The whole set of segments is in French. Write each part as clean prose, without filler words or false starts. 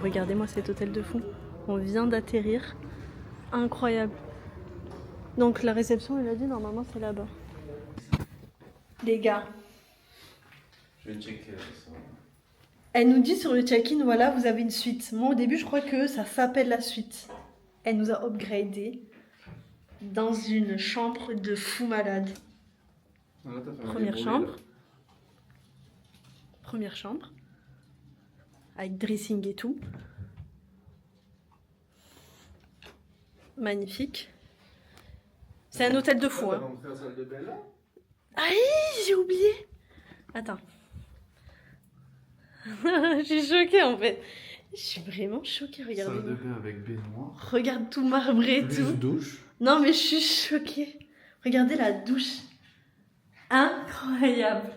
regardez-moi cet hôtel de fou. On vient d'atterrir. Incroyable. Donc la réception, il a dit normalement c'est là-bas. Les gars. Je vais checker ça. Elle nous dit sur le check-in, voilà, vous avez une suite. Moi au début, je crois que ça s'appelle la suite. Elle nous a upgradé dans une chambre de fou malade. Première chambre. Première chambre. Avec dressing et tout. Magnifique. C'est un hôtel de fou, hein. Ah oui, j'ai oublié. Attends. Je suis choquée en fait. Je suis vraiment choquée, regardez. Salle de bain avec baignoire. Regarde tout marbré et tout. Douche. Non mais je suis choquée. Regardez la douche. Incroyable.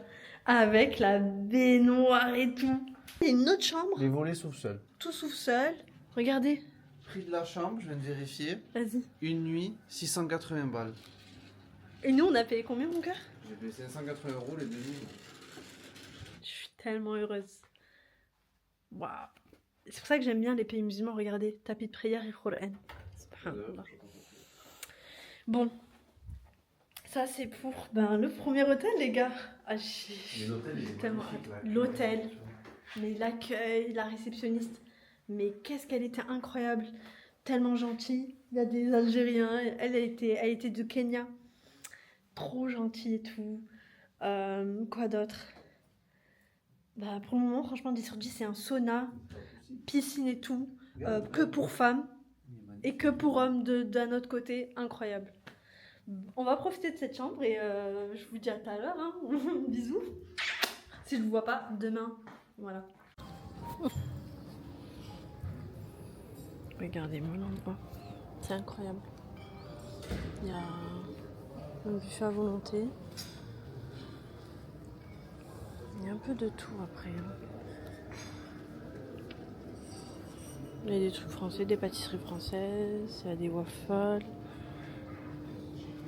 Avec la baignoire et tout. Il y a une autre chambre. Les volets s'ouvrent seuls. Tout sous-sol. Regardez. Prix de la chambre, je viens de vérifier. Vas-y. Une nuit, 680 balles. Et nous on a payé combien mon cœur? J'ai payé 580 € les 2 nuits. Je suis tellement heureuse. Waouh. C'est pour ça que j'aime bien les pays musulmans. Regardez, tapis de prière et Qur'an. Subhanallah. Bon. Ça c'est pour le premier hôtel les gars. Ah, tellement hâte. L'hôtel, mais l'accueil, la réceptionniste. Mais qu'est-ce qu'elle était incroyable. Tellement gentille. Il y a des Algériens. Elle était de Kenya. Trop gentille et tout. Quoi d'autre? Pour le moment, franchement, 10 sur 10, c'est un sauna, piscine et tout, que pour femmes et que pour hommes d'un autre côté, incroyable. On va profiter de cette chambre et je vous dis à tout à l'heure, hein. Bisous. Si je ne vous vois pas, demain, voilà. Regardez-moi l'endroit, c'est incroyable. Il y a un buffet à volonté. Il y a un peu de tout après. Il y a des trucs français, des pâtisseries françaises, il y a des waffles.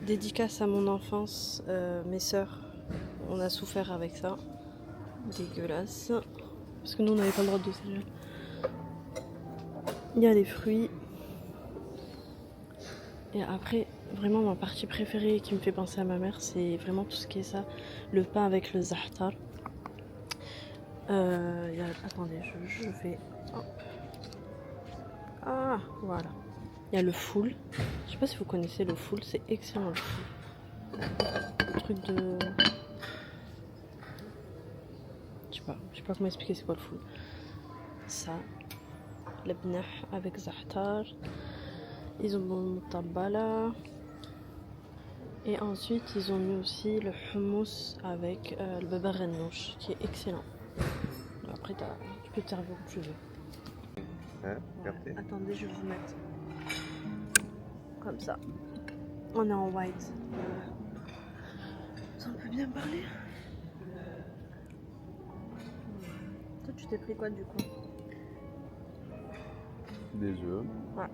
Dédicace à mon enfance, mes sœurs, on a souffert avec ça. Dégueulasse. Parce que nous on n'avait pas le droit de céréales. Il y a des fruits. Et après, vraiment ma partie préférée qui me fait penser à ma mère, c'est vraiment tout ce qui est ça. Le pain avec le za'atar. Attendez, je vais... Hop. Ah, voilà. Il y a le foul. Je sais pas si vous connaissez le foul, c'est excellent le foul. Un truc de... Je sais pas comment expliquer c'est quoi le foul. Ça. Le bnah avec za'atar. Ils ont mis le tabala. Et ensuite, ils ont mis aussi le hummus avec le baba ghanouch, qui est excellent. Après, tu peux te servir comme tu veux. Hein, capté. Attendez, je vais vous mettre comme ça. On est en white. Ça, on peut bien parler. Toi, tu t'es pris quoi du coup? Des œufs. Ouais.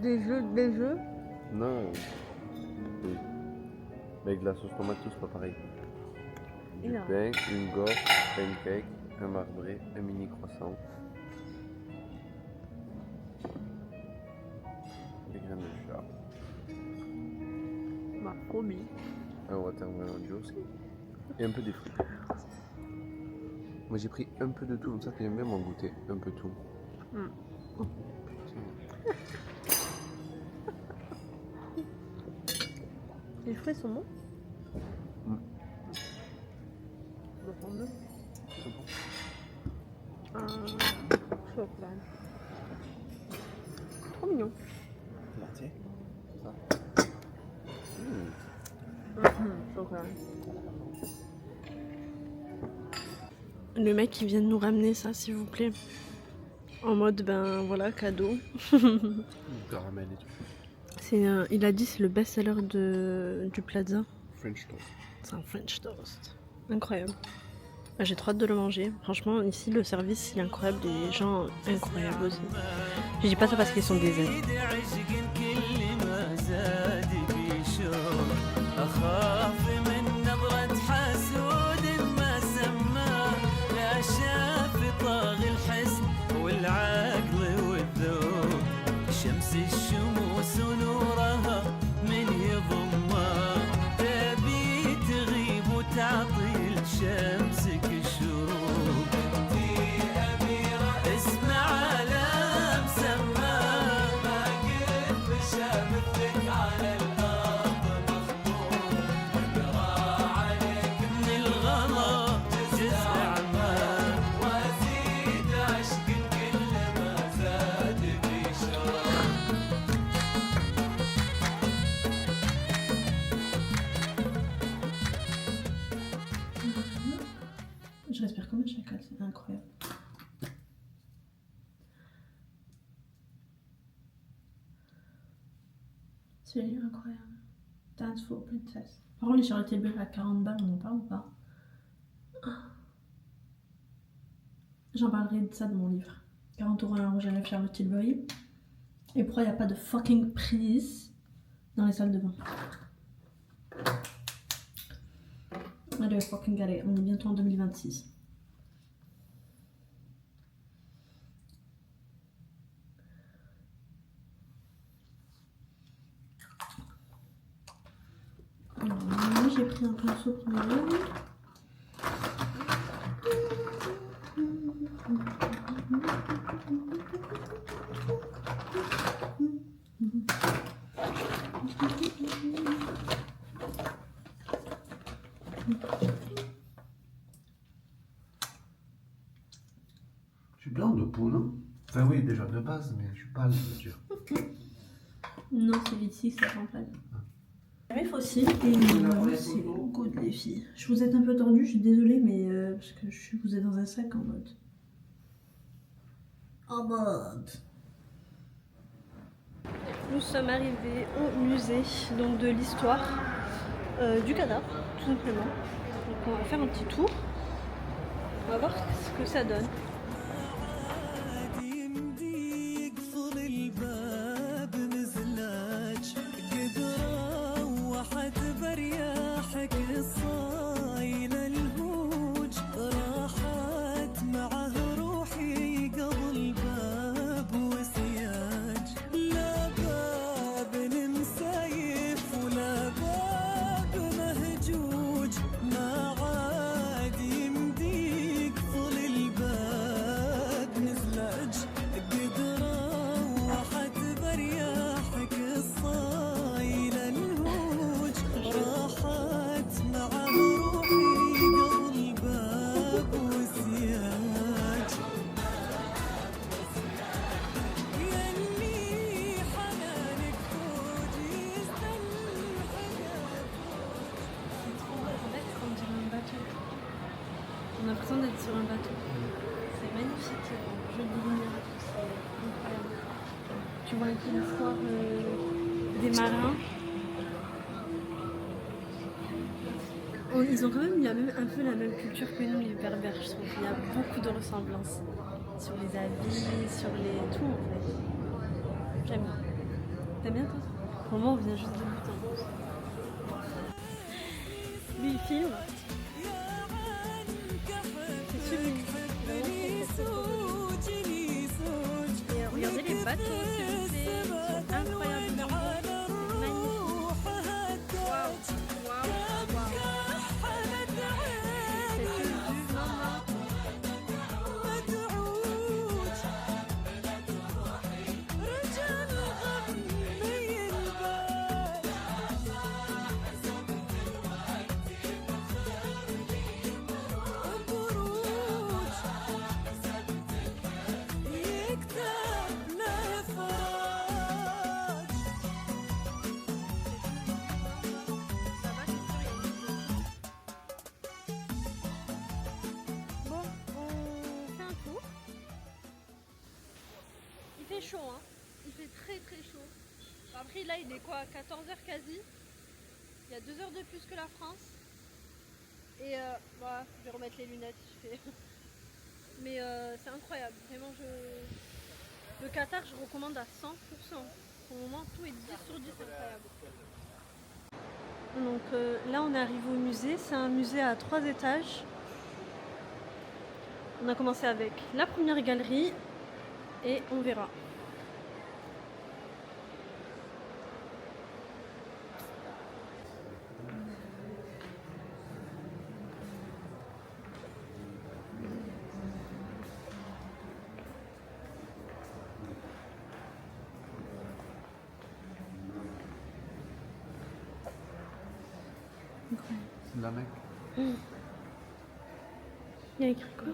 Des jeux. Non. Oui. Mais avec de la sauce tomate, tout c'est pas pareil. Du Non. pain, une gaufre, pancake, un marbré, un mini croissant. Des graines de chat. Bah, promis. Un watermelon juice. Et un peu des fruits. Moi j'ai pris un peu de tout, comme ça tu aimes bien m'en goûter. Un peu tout. Les fruits sont bons. Je vais prendre deux. Chocolat. Trop mignon. Merci. Chocolat. Le mec qui vient de nous ramener ça, s'il vous plaît. En mode, voilà, cadeau. Caramel et tout. Il a dit c'est le best-seller du Plaza. French toast. C'est un French toast. Incroyable. J'ai trop hâte de le manger. Franchement, ici, le service, il est incroyable. Les gens, incroyables aussi. Je dis pas ça parce qu'ils sont des aides. الشموس ونورها من يضمها تبي تغيب وتعطي لشمسك الشروق اسمع على مسمى ما قد مشى مثلك على الأرض مخلوق اقرا عليك من الغلا جزع ما وازيد عشق كل ما زاد بشرق Je respire comme un chacal, c'est incroyable. Celui-là, incroyable. Dance for Princess. Par contre, les charrettes belles à 40 balles, on en parle ou pas? J'en parlerai de ça dans mon livre. 40 € un rouge à lèvres Charlotte Tilbury. Et pourquoi il n'y a pas de fucking prise dans les salles de bain? Allez, fucking galère. On est bientôt en 2026. Alors, moi j'ai pris un pinceau pour mes lèvres. Je suis blanc de peau, non? Enfin oui, déjà de base, mais je suis pâle, je veux dire. Non, c'est Vitsi, ça rend pas. Mes fossiles et c'est good les filles. Je vous êtes un peu tordu, je suis désolée, mais parce que vous êtes dans un sac en mode. En mode. Nous sommes arrivés au musée donc de l'histoire du cadavre, tout simplement. Donc on va faire un petit tour. On va voir ce que ça donne. On a l'impression d'être sur un bateau. C'est magnifique, jeu de lumière, c'est incroyable. Tu vois un peu l'histoire des marins. Ils ont quand même un peu la même culture que nous, les Berbères. Je trouve qu'il y a beaucoup de ressemblances sur les habits, sur les tout en fait. J'aime bien. T'aimes bien toi? Pour moi, on vient juste de bout. Lui, il filme. Et regardez les bateaux, s'il vous plaît. Ils sont incroyablement beaux. C'est magnifique. Waouh, waouh, waouh. C'est une vue, maman. Il fait chaud, hein. Il fait très très chaud. Après là il est quoi, 14h quasi. Il y a 2 heures de plus que la France. Et voilà, je vais remettre les lunettes. Mais c'est incroyable. Vraiment le Qatar je recommande à 100%. Pour le moment tout est 10 sur 10, c'est incroyable. Donc là on est arrivé au musée. C'est un musée à 3 étages. On a commencé avec la première galerie et on verra. Incroyable. C'est de la Mecque. Il y a écrit quoi?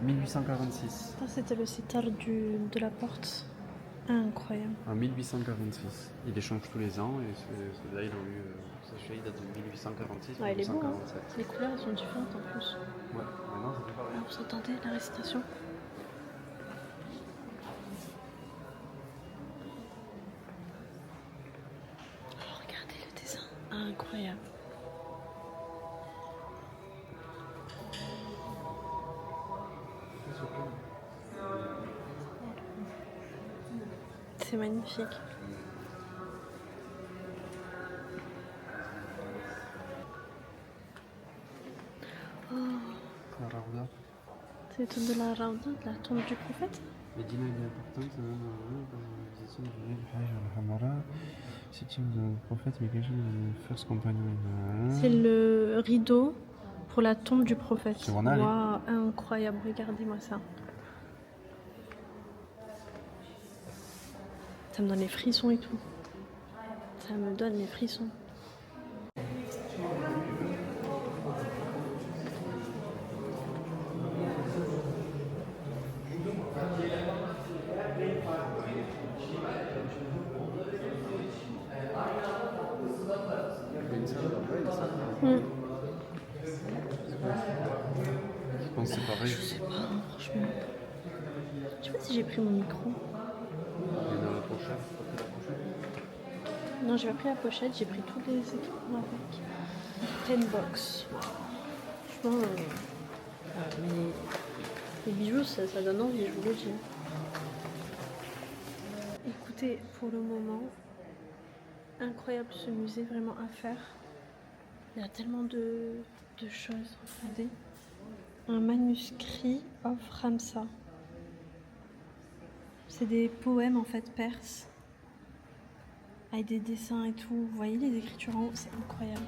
« 1846. Ça, c'était le sitar de la porte. Incroyable. En 1846. Il échange tous les ans et celui-là, ils l'ont eu. Celui-là, il date de 1846 Ouais, il est beau, hein. 1847. Les couleurs elles sont différentes en plus. Ouais, maintenant, ça fait pareil. Ah, vous entendez la récitation? Oh, regardez le dessin. Incroyable. C'est magnifique. Oh, La Rawda. c'est le truc de la Rawda, de la tombe du prophète. Médina est importante dans l'organisation du Hajj al-Hamara. Septième de le prophète, mais quelque chose de first companion. C'est le rideau pour la tombe du prophète. C'est bon, allez. Waouh, incroyable, regardez-moi ça. Ça me donne les frissons et tout. Ça me donne les frissons. Je pense que c'est pareil. Je sais pas, franchement. Je sais pas si j'ai pris mon micro. Il y en a la pochette. T'as pris la pochette? Non, j'ai pas pris la pochette, j'ai pris tous les équipements avec. 10 box. Franchement, mais les bijoux, ça donne envie, je vous le dis. Écoutez, pour le moment, incroyable ce musée, vraiment à faire. Il y a tellement de choses, regardez. Un manuscrit of Ramsa. C'est des poèmes en fait perses. Avec des dessins et tout. Vous voyez les écritures en haut, c'est incroyable.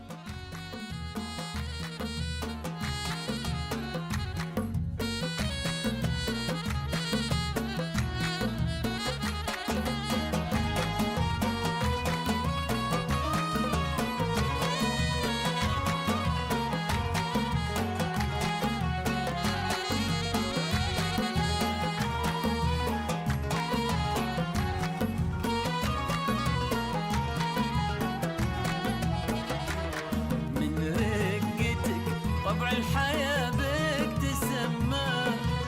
من رقتك طبع الحياة بك تسمى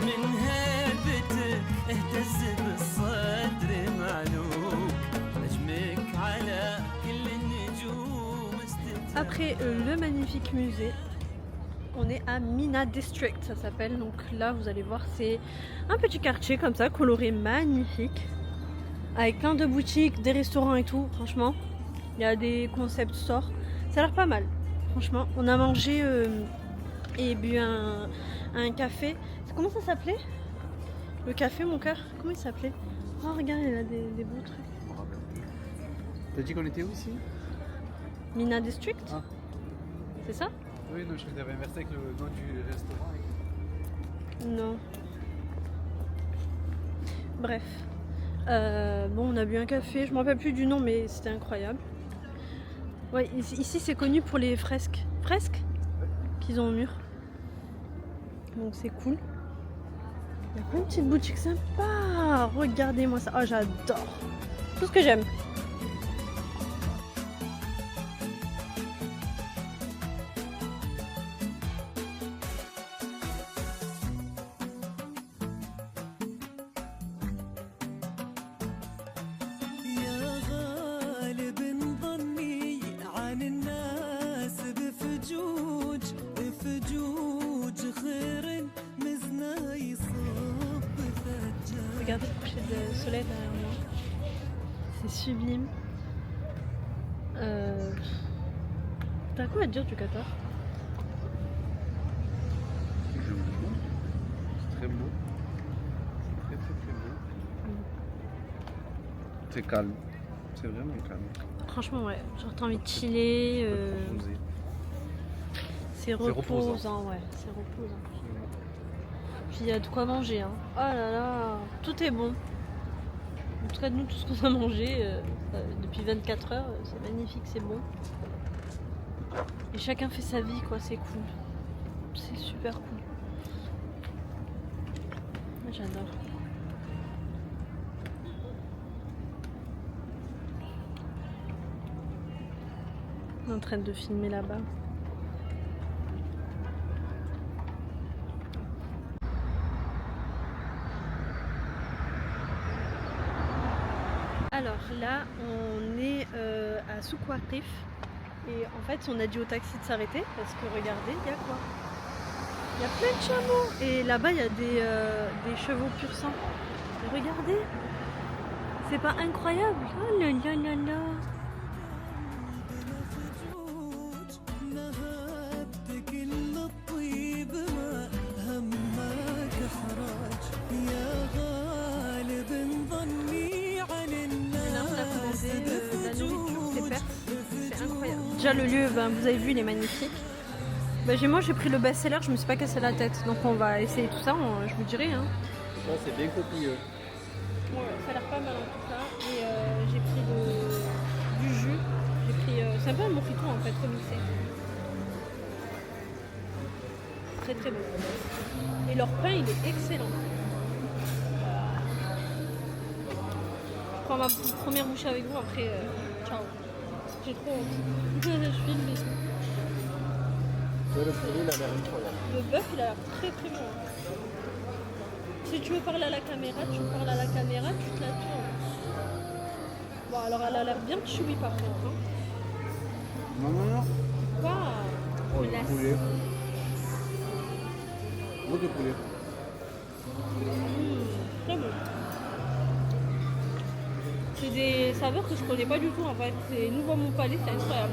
من هيبتك اهتز بالصدر معلوم نجمك على كل النجوم استتر. Après le magnifique musée, on est à Mina District, ça s'appelle. Donc là, vous allez voir, c'est un petit quartier comme ça, coloré, magnifique. Avec plein de boutiques, des restaurants et tout. Franchement, il y a des concept stores. Ça a l'air pas mal. Franchement, on a mangé et bu un café. Comment ça s'appelait? Le café, mon cœur? Comment il s'appelait? Oh, regarde, il a des beaux trucs. Je me rappelle plus. T'as dit qu'on était où ici? Mina District? Ah. C'est ça? Oui, non, je t'avais inversé avec le nom du restaurant. Non. Bref. Bon, on a bu un café, je me rappelle plus du nom, mais c'était incroyable. Ouais, ici c'est connu pour les fresques. Fresques qu'ils ont au mur. Donc c'est cool. Il y a plein de petites boutiques sympas. Regardez-moi ça. Oh, j'adore. Tout ce que j'aime. يا غالب ظني عن الناس بفجوج خير مزنا يصب ثجاج. Regardez le coucher de soleil derrière moi. C'est sublime. T'as quoi à dire du Qatar? C'est joli. C'est très beau. C'est très très beau. C'est calme. C'est vraiment calme. Franchement, ouais. Genre, t'as envie de chiller. Reposer. C'est reposant, ouais, c'est reposant. Puis il y a de quoi manger, hein. Oh là là, tout est bon. En tout cas, nous, tout ce qu'on a mangé depuis 24 heures, c'est magnifique, c'est bon. Et chacun fait sa vie, quoi, c'est cool. C'est super cool. Moi, j'adore. On est en train de filmer là-bas. Alors là, on est à Souk Waqif et en fait, on a dit au taxi de s'arrêter parce que regardez, il y a quoi? Il y a plein de chameaux et là-bas, il y a des chevaux pur sang. Et regardez, c'est pas incroyable? Oh là là là là! نهبت كل الطيب ما همك احراج يا غالب ظني عن Là, on a الناس commandé de la nourriture, c'est perse, c'est incroyable. Déjà, le lieu, ben, vous avez vu, il est magnifique. Ben, moi, j'ai pris le best-seller, je me suis pas cassé la tête. Donc, on va essayer tout ça, je vous dirai. Hein. Ça, c'est bien copieux. Ouais, ça a l'air pas mal en tout cas. Et j'ai pris du jus. J'ai pris. C'est un peu un mojito en fait, remixé. Très très bon. Et leur pain, il est excellent. Je prends ma première bouchée avec vous, après, ciao. J'ai trop honte. Je filme. Ouais, le poulet, il a l'air incroyable. Le bœuf, il a l'air très très bon. Si tu veux parler à la caméra, tu parles à la caméra, tu te la tournes. Bon, alors elle a l'air bien chewy par contre. Hein. Non, non, non. Waouh! Oh, le poulet. Goût de poulet. Très bon. C'est des saveurs que je connais pas du tout en fait. C'est nouveau à mon palais, c'est incroyable.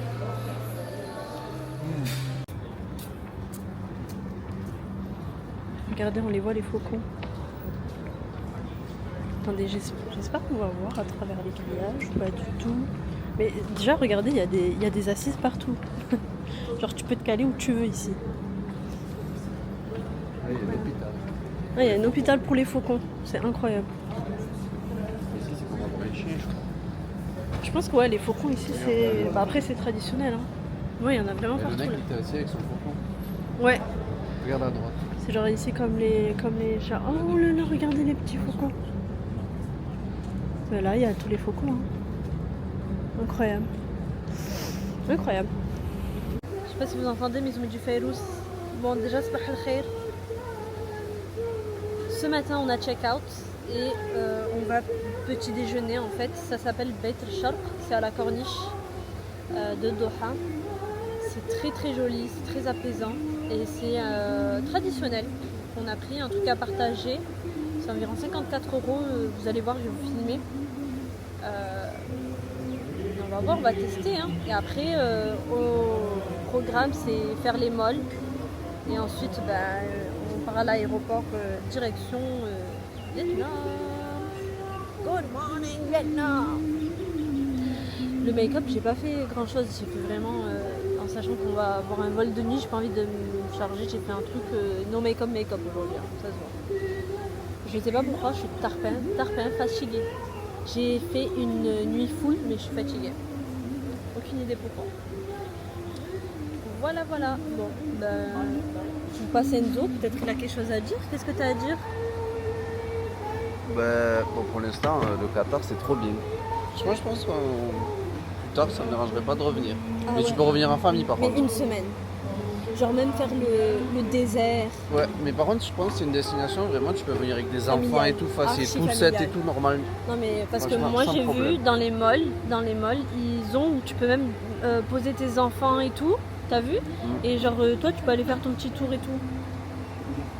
Regardez, on les voit les faucons. Attendez, j'espère qu'on va voir à travers les grillages, pas du tout. Mais déjà, regardez, il y a des assises partout. Genre, tu peux te caler où tu veux ici. Ah, il y a l'hôpital. Ah, il y a un hôpital pour les faucons, c'est incroyable. Ici, c'est comme avoir un chien, je crois. Je pense que ouais, les faucons ici, c'est. Bah, après, c'est traditionnel. Hein. Ouais, il y en a vraiment Il y a le partout. mec Là. qui était assis avec son faucon. Ouais, Regarde à droite. c'est genre ici comme les chats. Oh là là, regardez les petits faucons. Mais là, il y a tous les faucons. Hein. Incroyable. Incroyable. Je sais pas si vous entendez, mais ils ont mis du Fairuz. Bon, déjà, c'est pas al khair. Ce matin, on a check-out et on va petit déjeuner en fait. Ça s'appelle Beit al-Sharq, c'est à la corniche de Doha. C'est très très joli, c'est très apaisant et c'est traditionnel. On a pris un truc à partager. C'est environ 54 €. Vous allez voir, je vais vous filmer. On va voir, on va tester. Hein. Et après, au programme, c'est faire les molles. Et ensuite, on part à l'aéroport direction Vietnam. Good morning, Vietnam. Le make-up, j'ai pas fait grand chose. J'ai fait vraiment, en sachant qu'on va avoir un vol de nuit, j'ai pas envie de me charger. J'ai fait un truc no make-up aujourd'hui. Hein, ça se voit. Je sais pas pourquoi, je suis tarpin, fatiguée. J'ai fait une nuit full, mais je suis fatiguée. Aucune idée pourquoi. Voilà. Bon, je vous passe Enzo, peut-être qu'il a quelque chose à dire. Qu'est-ce que tu as à dire? Bon, pour l'instant, le Qatar, c'est trop bien. Moi, je pense que plus tard, ça ne me dérangerait pas de revenir. Ah Mais ouais. tu peux revenir en famille, par Mais contre. une semaine. Genre même faire le désert. Ouais, mais par contre, je pense que c'est une destination, vraiment, tu peux venir avec des Familial. enfants et tout, facile. Archi Tout le set familial. et tout, normal. Non mais parce que Franchement, moi sans j'ai vu problème. dans les malls, ils ont où tu peux même poser tes enfants et tout. T'as vu? Et genre toi tu peux aller faire ton petit tour et tout.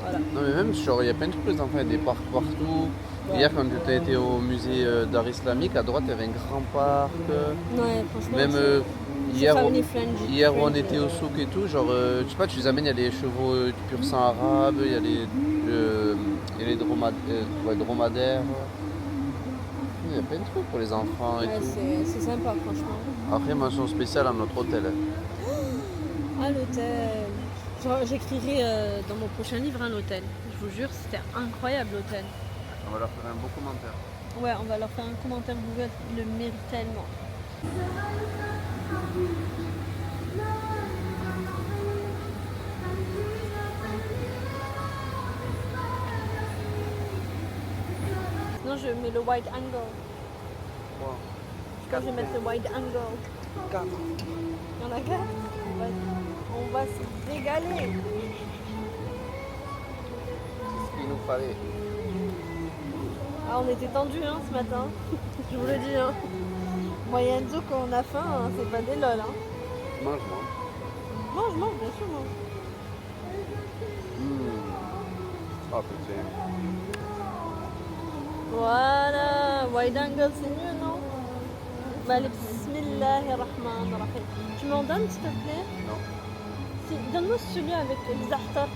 Voilà. Non, mais même, genre, il y a plein de trucs pour les enfants, il y a des parcs partout. Ouais. Hier, quand tu as été au musée d'art islamique, à droite, il y avait un grand parc. Ouais, franchement. Même c'est hier, family friendly. hier où on était au souk et tout, genre, je sais pas, tu les amènes, il y a les chevaux du pur sang arabe, il y a les dromadaires. Il y a plein de trucs pour les enfants et Ouais, tout. c'est sympa franchement. Après, mention spéciale à notre hôtel. Ah l'hôtel. J'écrirai dans mon prochain livre l'hôtel. Je vous jure, c'était incroyable l'hôtel. On va leur faire un beau commentaire. Ouais, on va leur faire un commentaire Google, il le mérite tellement. Sinon, je mets le wide angle. Wow. Je crois que je vais mettre le wide angle. 4. Il y en a 4. On va se régaler. Ce qu'il nous fallait. Ah, on était tendus ce matin. Je vous le dis. Moi et Enzo, quand on a faim, c'est pas des lol. Mange, mange. Mange, bien sûr, mange. Oh putain. Voilà, wide angle, c'est mieux, non? Bah, allez, bismillahirrahmanirrahim. Tu m'en donnes, s'il te plaît? Non. Si, donne-moi celui avec les zahtar.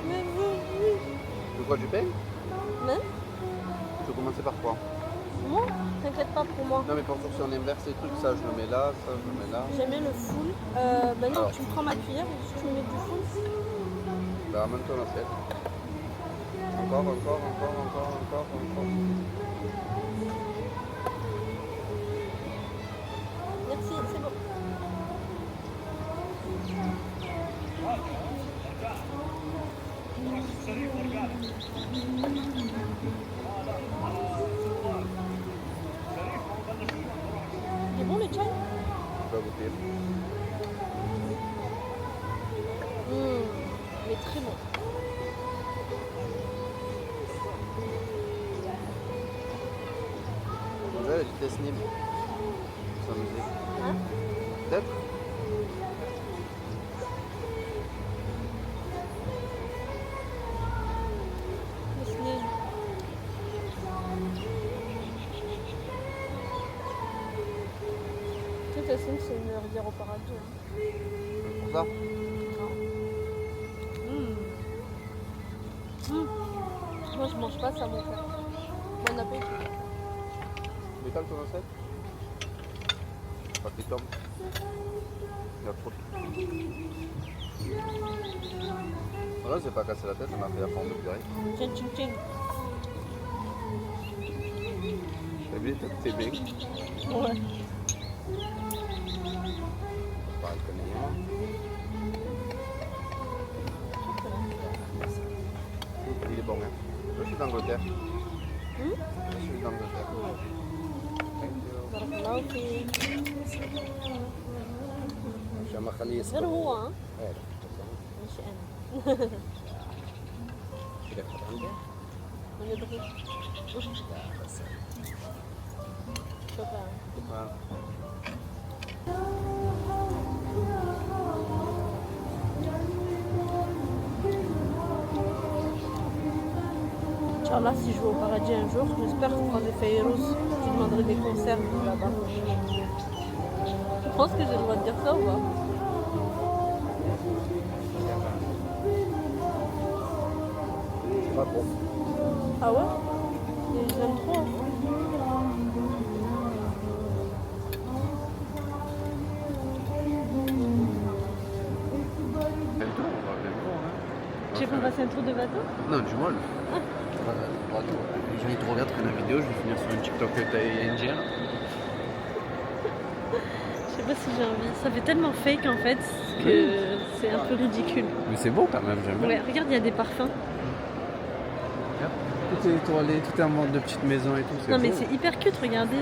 Mais oui. Tu veux quoi du pain? Mais Tu veux commencer par quoi? moi, t'inquiète pas pour moi. Non mais pour sûr si on inverse les trucs, ça je le mets là, ça je le mets là. J'aime bien le full. Bah non, Alors. tu me prends ma cuillère et tu me mets du full. Bah ramène ton assiette. Encore. Merci, c'est bon. Il est bon le chai? Tu vas goûter. Il est très bon. Vous avez la vitesse Nîmes. Sans musique. Hein? Peut-être? Bismillah. Tu sais, Tassim, c'est une rivière au paradis. Pour ça? Moi, je mange pas ça, mon frère. Bon appétit. Mais calme ton assiette. Pas qu'il tombe. Il y a trop de trucs. Voilà, c'est pas cassé la tête, on a fait la forme de purée. Tiens, tching, tching. T'as vu, t'es bien. Ouais. Pas le connaître. Il est bon, hein. Je suis d'Angleterre. Je suis d'Angleterre. Thank you. Barakallahu fik. Je suis à Makhali. غير هو ها؟ Ouais, ماشي انا. il est pas dingue. من يبغي. شكرا. Voilà. Inch'Allah, si je vais au paradis un jour, j'espère que quand j'ai fait Eros, je demanderai des concerts là-bas. Tu penses que j'ai le droit de dire ça ou pas? C'est pas trop. Ah ouais? Et je l'aime trop. Un tour, on va bien voir, hein. Tu veux qu'on fasse un tour de bateau? Non, du vol. Je vais te regarder une vidéo, je vais finir sur une TikTok indien. Je sais pas si j'ai envie. Ça fait tellement fake en fait que c'est un peu ridicule. Mais c'est beau quand même, j'aime bien. Ouais, regarde, il y a des parfums. Tout est étoilé, tout est en mode de petites maisons et tout. Non mais beau. c'est hyper cute, regardez.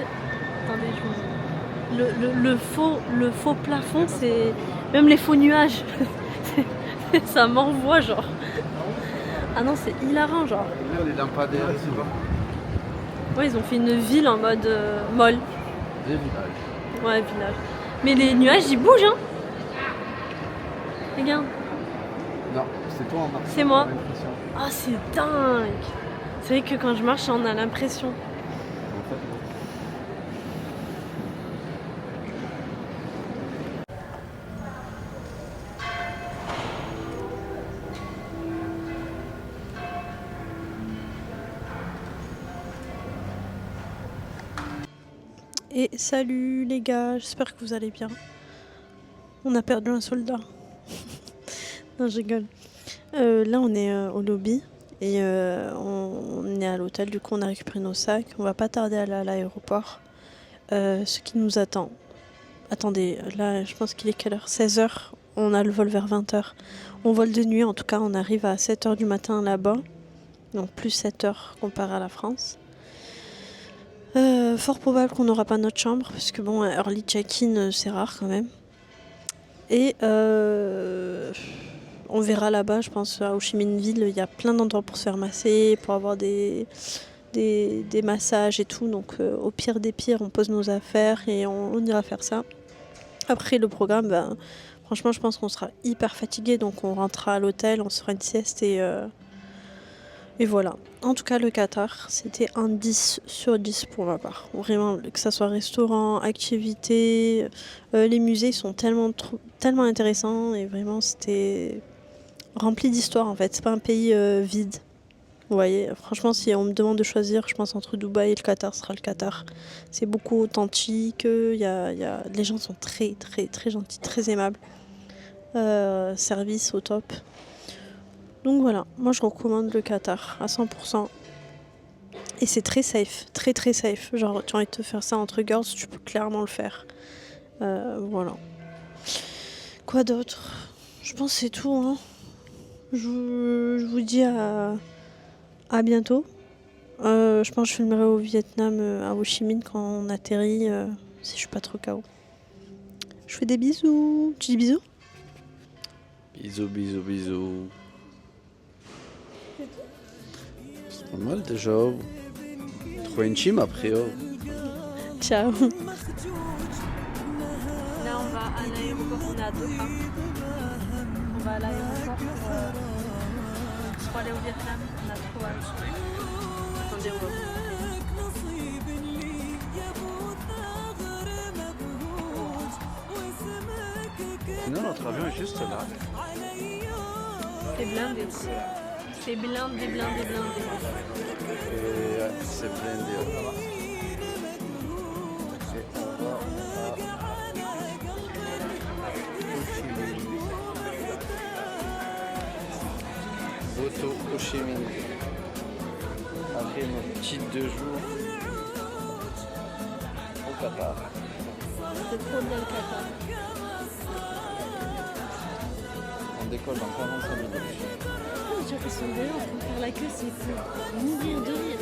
Attendez, je vous... le faux plafond, c'est... Même les faux nuages. Ça m'envoie genre. Ah non, c'est hilarant genre. Là, les lampadaires et tout. Ouais, ils ont fait une ville en mode molle. Des villages. Ouais, village. Mais les nuages, ils bougent, hein. Regarde, Non, c'est toi en marche. c'est moi. J'ai l'impression. Ah, c'est dingue. C'est vrai que quand je marche, on a l'impression. En fait, Et salut les gars, j'espère que vous allez bien. On a perdu un soldat. Non, je rigole. Là, on est au lobby et on est à l'hôtel. Du coup, on a récupéré nos sacs. On va pas tarder à aller à l'aéroport. Ce qui nous attend. Attendez, là, je pense qu'il est quelle heure? 16h. On a le vol vers 20h. On vole de nuit, en tout cas, on arrive à 7h du matin là-bas. Donc plus 7h comparé à la France. Fort probable qu'on n'aura pas notre chambre, parce que bon, early check-in, c'est rare quand même. Et on verra là-bas, je pense, à Ho Chi Minh Ville, il y a plein d'endroits pour se faire masser, pour avoir des massages et tout. Donc au pire des pires, on pose nos affaires et on ira faire ça. Après le programme, ben, franchement, je pense qu'on sera hyper fatigué, donc on rentrera à l'hôtel, on se fera une sieste et voilà. En tout cas, le Qatar, c'était un 10 sur 10 pour ma part. Vraiment, que ça soit restaurant, activité, les musées sont tellement intéressants et vraiment, c'était rempli d'histoire en fait. C'est pas un pays vide. Vous voyez, franchement, si on me demande de choisir, je pense entre Dubaï et le Qatar, ce sera le Qatar. C'est beaucoup authentique, les gens sont très, très, très gentils, très aimables. Service au top. Donc voilà, moi je recommande le Qatar à 100%. Et c'est très safe, très très safe. Genre, tu as envie de te faire ça entre girls, tu peux clairement le faire. Voilà. Quoi d'autre? Je pense que c'est tout. Hein. Je vous dis à bientôt. Je pense que je filmerai au Vietnam, à Ho Chi Minh, quand on atterrit, si je suis pas trop KO. Je fais des bisous. Tu dis bisous? Bisous, bisous, bisous. C'est pas mal déjà. Trop intime après. Oh. Ciao. Là, on va à l'aéroport, on est à Doha. On va à l'aéroport pour aller au Vietnam. On a trop hâte. Attendez, on va vous Sinon, notre avion est juste là. C'est blindé. C'est blindé. Et c'est blindé. Auto Ho Chi Minh. Après nos petites 2 jours au Qatar. C'est trop bien le Qatar. On décolle dans 45 minutes. J'ai l'impression de faire la queue, c'est pour mourir de rire.